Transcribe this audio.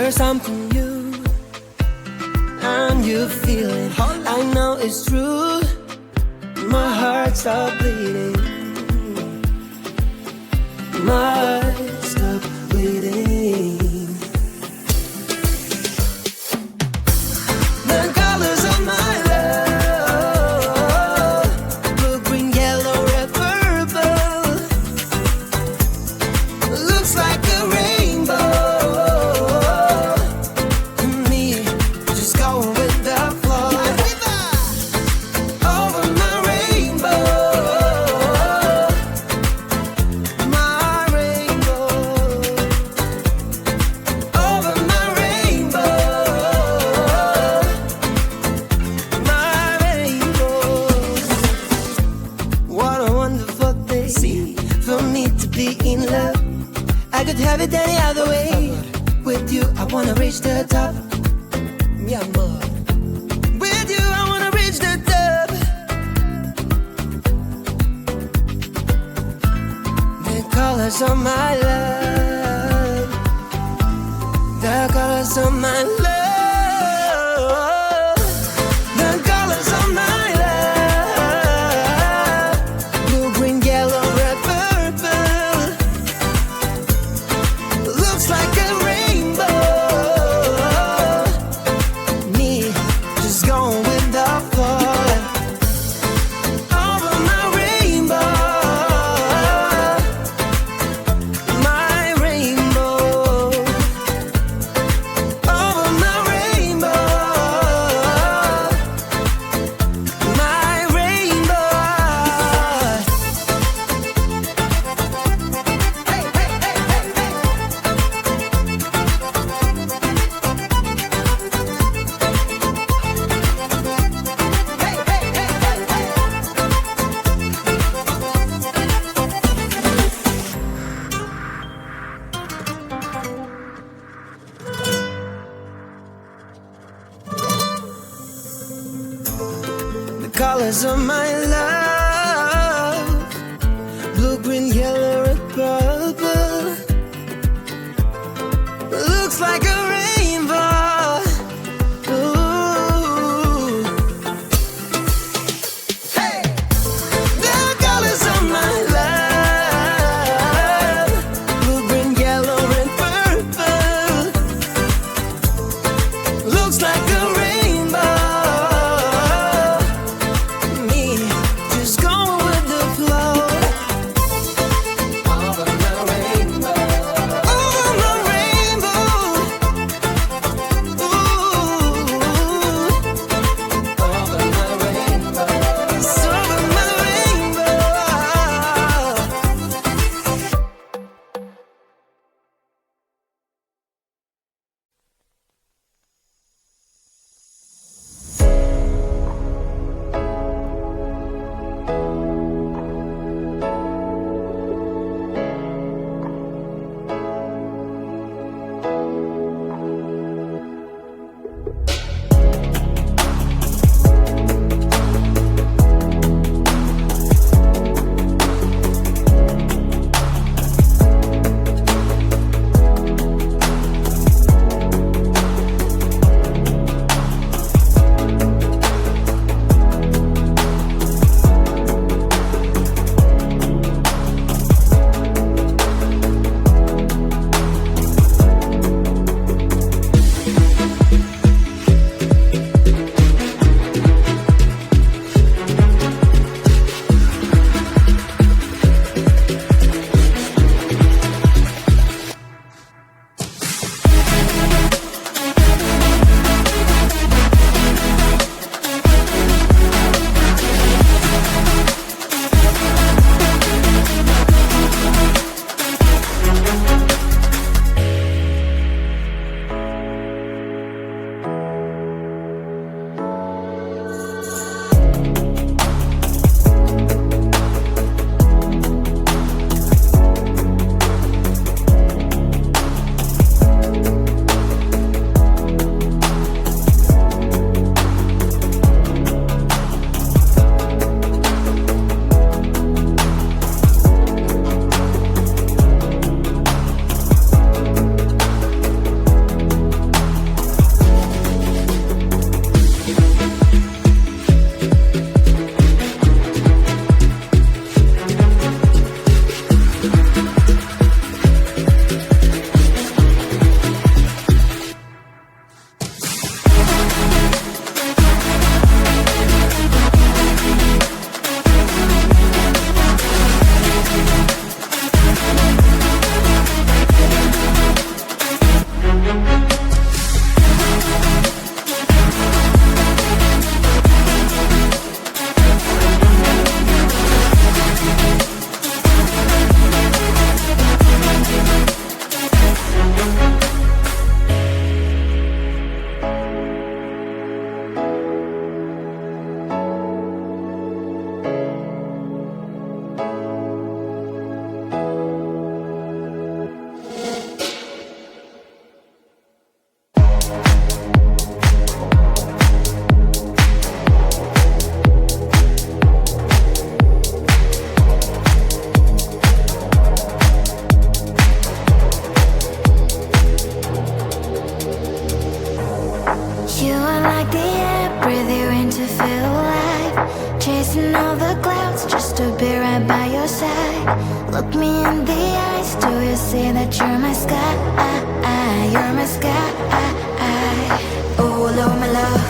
There's something new and you feel it. I know it's true. My heart stopped bleeding. My heart stopped bleeding. The colors of my love, blue, green, yellow, red, purple. Looks like a rainbow. Me, just going with the flow. Over my rainbow, my rainbow. Over my rainbow, my rainbow. What a wonderful thing for me to be in love. I could have it any other way. With you, I wanna reach the top. Mi amor. With you, I wanna reach the top. The colors of my love. The colors of my love. The colors of my love. Blue, green, yellow, red, purple. Looks like a rainbow. Me, just going with the flow. Over my rainbow, my rainbow. Over my rainbow, my rainbow. Hey, hey, hey, hey, hey. Hey, hey, hey, hey, hey. The colors of my love, blue, green, yellow, red, purple. Looks like a rainbow. Ooh. Hey, the colors of my love, blue, green, yellow, red, purple. Looks like a rainbow. Me, chasing all the clouds just to be right by your side. Look me in the eyes, do you see that you're my sky? You're my sky. Oh, Lord, my love.